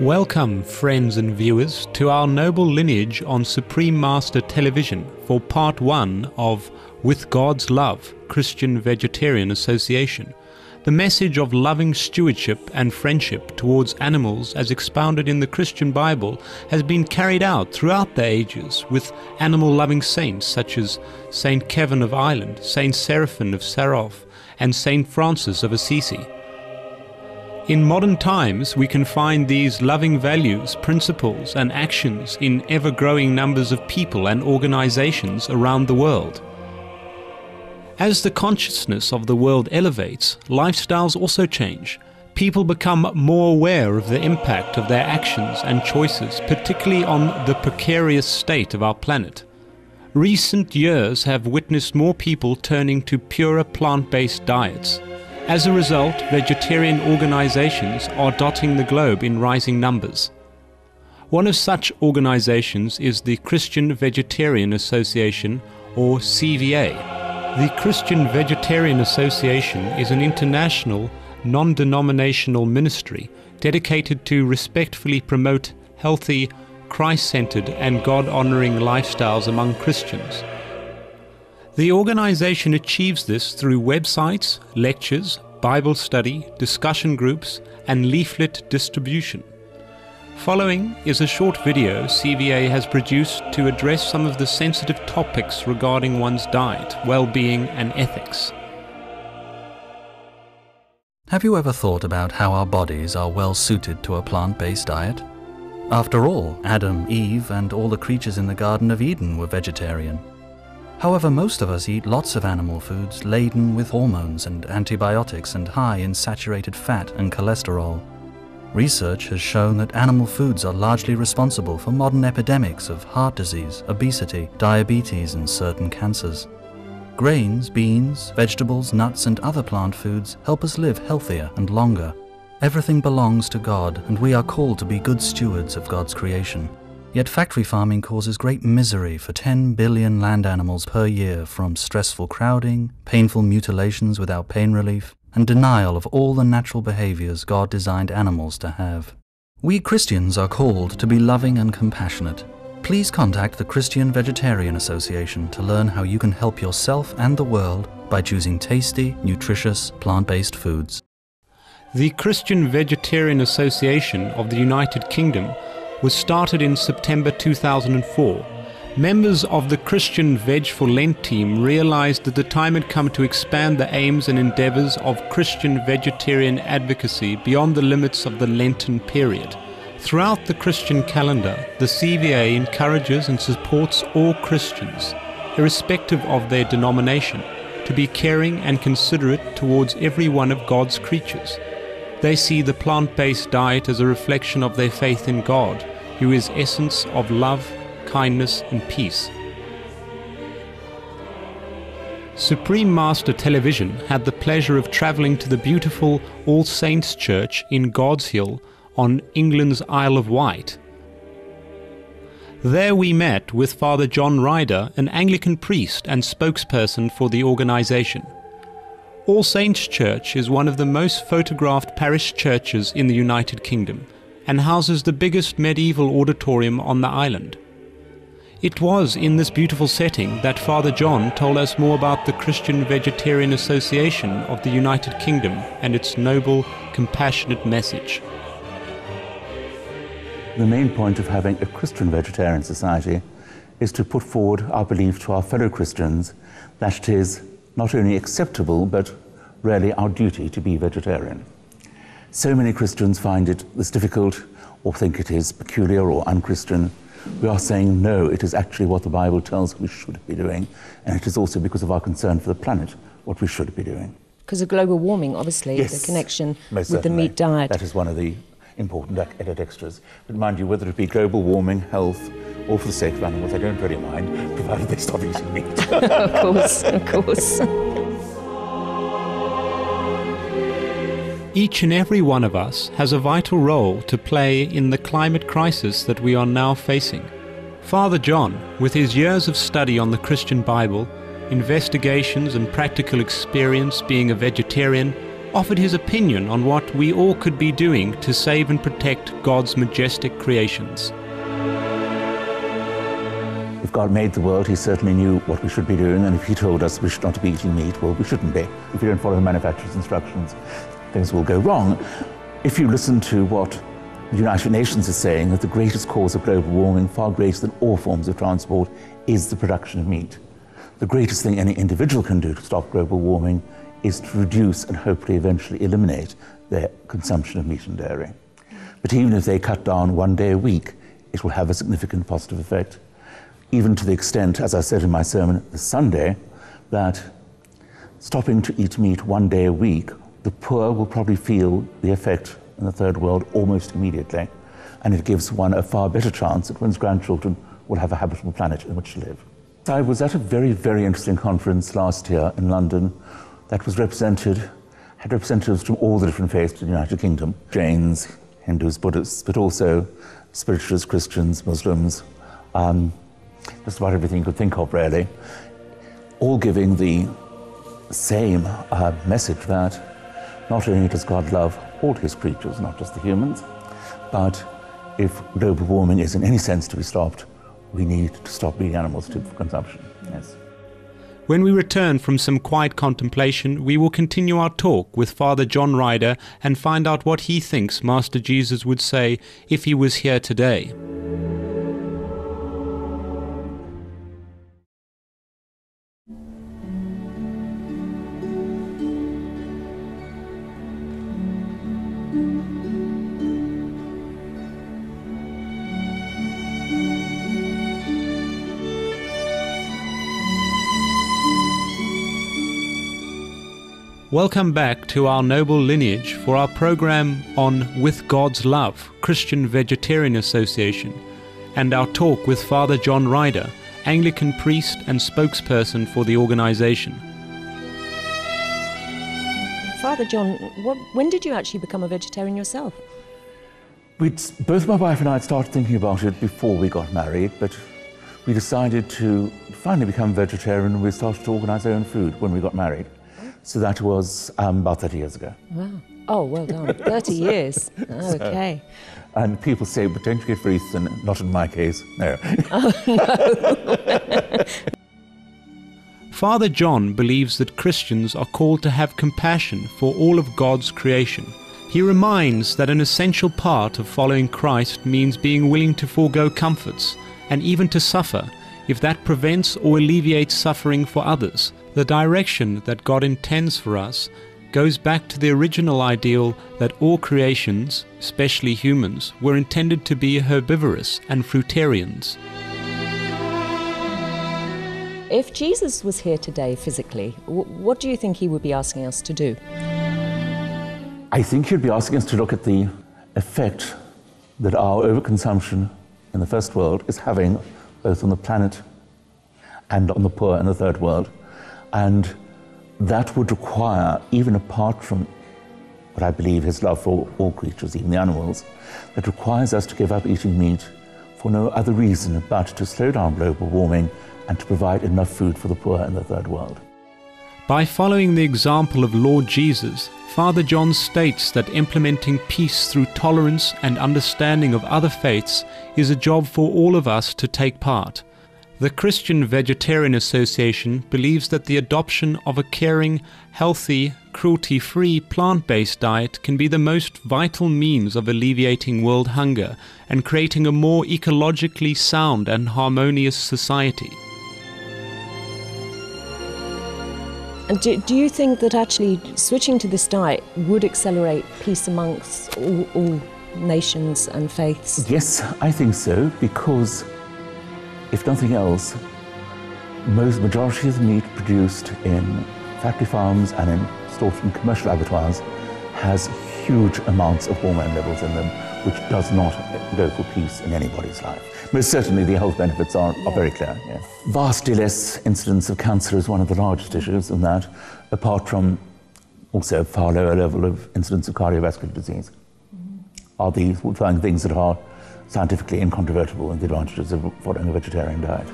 Welcome, friends and viewers, to our noble lineage on Supreme Master Television for part 1 of With God's Love, Christian Vegetarian Association. The message of loving stewardship and friendship towards animals as expounded in the Christian Bible has been carried out throughout the ages with animal-loving saints such as Saint Kevin of Ireland, Saint Seraphim of Sarov, and Saint Francis of Assisi. In modern times, we can find these loving values, principles and actions in ever-growing numbers of people and organizations around the world. As the consciousness of the world elevates, lifestyles also change. People become more aware of the impact of their actions and choices, particularly on the precarious state of our planet. Recent years have witnessed more people turning to purer plant-based diets. As a result, vegetarian organizations are dotting the globe in rising numbers. One of such organizations is the Christian Vegetarian Association, or CVA. The Christian Vegetarian Association is an international, non-denominational ministry dedicated to respectfully promote healthy, Christ-centered and God-honoring lifestyles among Christians. The organization achieves this through websites, lectures, Bible study, discussion groups, and leaflet distribution. Following is a short video CVA has produced to address some of the sensitive topics regarding one's diet, well-being, and ethics. Have you ever thought about how our bodies are well suited to a plant-based diet? After all, Adam, Eve, and all the creatures in the Garden of Eden were vegetarian. However, most of us eat lots of animal foods laden with hormones and antibiotics and high in saturated fat and cholesterol. Research has shown that animal foods are largely responsible for modern epidemics of heart disease, obesity, diabetes, and certain cancers. Grains, beans, vegetables, nuts, and other plant foods help us live healthier and longer. Everything belongs to God, and we are called to be good stewards of God's creation. Yet factory farming causes great misery for 10 billion land animals per year from stressful crowding, painful mutilations without pain relief, and denial of all the natural behaviors God designed animals to have. We Christians are called to be loving and compassionate. Please contact the Christian Vegetarian Association to learn how you can help yourself and the world by choosing tasty, nutritious, plant-based foods. The Christian Vegetarian Association of the United Kingdom was started in September 2004. Members of the Christian Veg for Lent team realized that the time had come to expand the aims and endeavors of Christian vegetarian advocacy beyond the limits of the Lenten period. Throughout the Christian calendar, the CVA encourages and supports all Christians, irrespective of their denomination, to be caring and considerate towards every one of God's creatures. They see the plant-based diet as a reflection of their faith in God, who is essence of love, kindness, and peace. Supreme Master Television had the pleasure of travelling to the beautiful All Saints Church in God's Hill on England's Isle of Wight. There we met with Father John Ryder, an Anglican priest and spokesperson for the organisation. All Saints Church is one of the most photographed parish churches in the United Kingdom and houses the biggest medieval auditorium on the island. It was in this beautiful setting that Father John told us more about the Christian Vegetarian Association of the United Kingdom and its noble, compassionate message. The main point of having a Christian vegetarian society is to put forward our belief to our fellow Christians that it is not only acceptable, but really our duty to be vegetarian. So many Christians find this difficult or think it is peculiar or unchristian. We are saying no, it is actually what the Bible tells us we should be doing, and it is also because of our concern for the planet what we should be doing. Because of global warming, obviously, yes, the connection with the meat diet. That is one of the important added extras. But mind you, whether it be global warming, health, or for the sake of animals, I don't really mind, provided they stop eating meat. Of course, of course. Each and every one of us has a vital role to play in the climate crisis that we are now facing. Father John, with his years of study on the Christian Bible, investigations and practical experience being a vegetarian, offered his opinion on what we all could be doing to save and protect God's majestic creations. If God made the world, he certainly knew what we should be doing, and if he told us we should not be eating meat, well, we shouldn't be. If you don't follow the manufacturer's instructions, things will go wrong. If you listen to what the United Nations is saying, that the greatest cause of global warming, far greater than all forms of transport, is the production of meat. The greatest thing any individual can do to stop global warming is to reduce and hopefully eventually eliminate their consumption of meat and dairy. But even if they cut down 1 day a week, it will have a significant positive effect. Even to the extent, as I said in my sermon this Sunday, that stopping to eat meat 1 day a week, the poor will probably feel the effect in the third world almost immediately, and it gives one a far better chance that one's grandchildren will have a habitable planet in which to live. I was at a very, very interesting conference last year in London that had representatives from all the different faiths in the United Kingdom, Jains, Hindus, Buddhists, but also spiritualists, Christians, Muslims, just about everything you could think of, really, all giving the same message that not only does God love all his creatures, not just the humans, but if global warming is in any sense to be stopped, we need to stop meat animals for consumption. Yes. When we return from some quiet contemplation, we will continue our talk with Father John Ryder and find out what he thinks Master Jesus would say if he was here today. Welcome back to our noble lineage for our program on With God's Love, Christian Vegetarian Association, and our talk with Father John Ryder, Anglican priest and spokesperson for the organization. Father John, when did you actually become a vegetarian yourself? Both my wife and I had started thinking about it before we got married, but we decided to finally become vegetarian and we started to organize our own food when we got married. So that was about 30 years ago. Wow. Oh, well done. 30 years. Okay. And people say, but don't you get very thin? Not in my case, no. Oh, no. Father John believes that Christians are called to have compassion for all of God's creation. He reminds that an essential part of following Christ means being willing to forego comforts and even to suffer, if that prevents or alleviates suffering for others. The direction that God intends for us goes back to the original ideal that all creations, especially humans, were intended to be herbivorous and fruitarians. If Jesus was here today physically, what do you think he would be asking us to do? I think he'd be asking us to look at the effect that our overconsumption in the first world is having both on the planet and on the poor in the third world. And that would require, even apart from what I believe his love for all creatures, even the animals, that requires us to give up eating meat for no other reason but to slow down global warming and to provide enough food for the poor in the third world. By following the example of Lord Jesus, Father John states that implementing peace through tolerance and understanding of other faiths is a job for all of us to take part. The Christian Vegetarian Association believes that the adoption of a caring, healthy, cruelty-free, plant-based diet can be the most vital means of alleviating world hunger and creating a more ecologically sound and harmonious society. And do you think that actually switching to this diet would accelerate peace amongst all nations and faiths? Yes, I think so, because if nothing else, majority of the meat produced in factory farms and stored in commercial abattoirs has huge amounts of hormone levels in them, which does not go for peace in anybody's life. Most certainly the health benefits are very clear. Yes. Vastly less incidence of cancer is one of the largest issues in that, apart from also a far lower level of incidence of cardiovascular disease. Are these things that are scientifically incontrovertible in the advantages of following a vegetarian diet.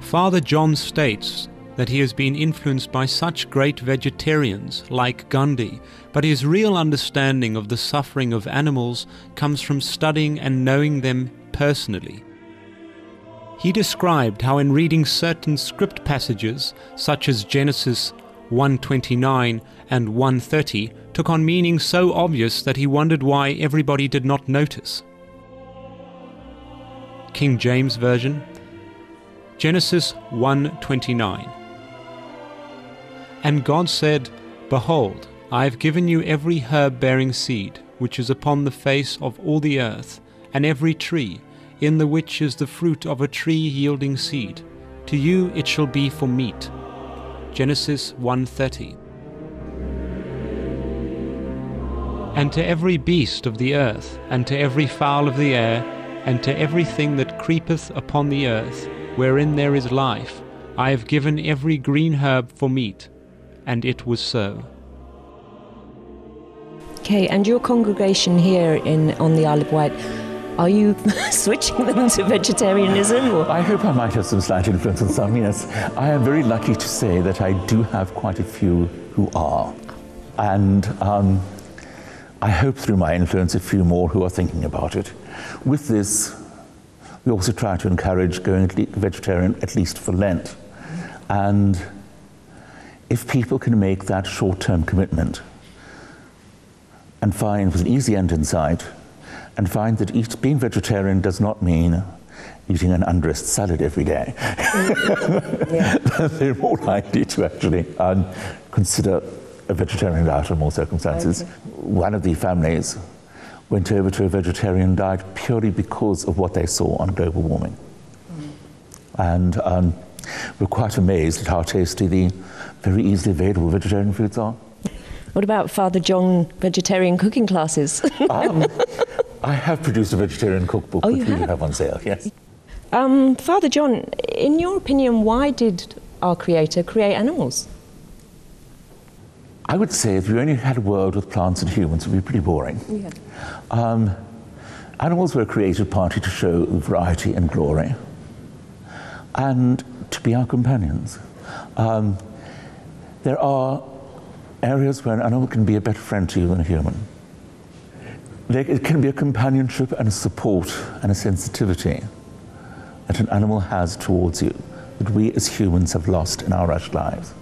Father John states that he has been influenced by such great vegetarians like Gandhi, but his real understanding of the suffering of animals comes from studying and knowing them personally. He described how in reading certain script passages, such as Genesis 1:29 and 1:30, took on meaning so obvious that he wondered why everybody did not notice. King James Version, Genesis 1:29. And God said, Behold, I have given you every herb bearing seed, which is upon the face of all the earth, and every tree, in the which is the fruit of a tree yielding seed. To you it shall be for meat. Genesis 1:30. And to every beast of the earth, and to every fowl of the air, and to everything that creepeth upon the earth, wherein there is life, I have given every green herb for meat. And it was so. Okay, and your congregation here on the Isle of Wight, are you switching them to vegetarianism? Or? I hope I might have some slight influence on some, yes. I am very lucky to say that I do have quite a few who are. And I hope through my influence a few more who are thinking about it. With this, we also try to encourage going vegetarian at least for Lent. And if people can make that short-term commitment and find with an easy end in sight, and find that being vegetarian does not mean eating an undressed salad every day, they're more likely to actually consider a vegetarian diet in more circumstances. Okay. One of the families went over to a vegetarian diet purely because of what they saw on global warming. And we're quite amazed at how tasty the very easily available vegetarian foods are. What about Father John vegetarian cooking classes? I have produced a vegetarian cookbook, which we do have on sale, yes. Father John, in your opinion, why did our Creator create animals? I would say if we only had a world with plants and humans, it would be pretty boring. Yeah. Animals were created partly to show variety and glory, and to be our companions. There are areas where an animal can be a better friend to you than a human. It can be a companionship and a support and a sensitivity that an animal has towards you that we as humans have lost in our rushed lives.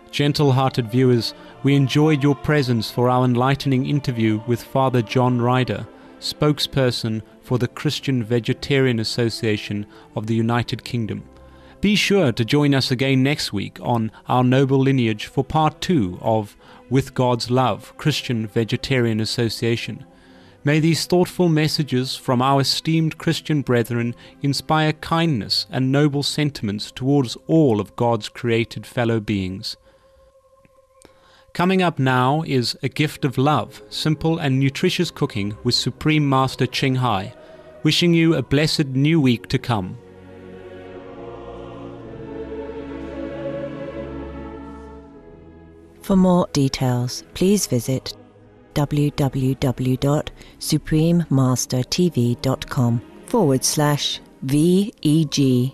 Gentle-hearted viewers, we enjoyed your presence for our enlightening interview with Father John Ryder, spokesperson for the Christian Vegetarian Association of the United Kingdom. Be sure to join us again next week on Our Noble Lineage for part 2 of With God's Love, Christian Vegetarian Association. May these thoughtful messages from our esteemed Christian brethren inspire kindness and noble sentiments towards all of God's created fellow beings. Coming up now is A Gift of Love, simple and nutritious cooking with Supreme Master Ching Hai. Wishing you a blessed new week to come. For more details, please visit www.suprememastertv.com/VEG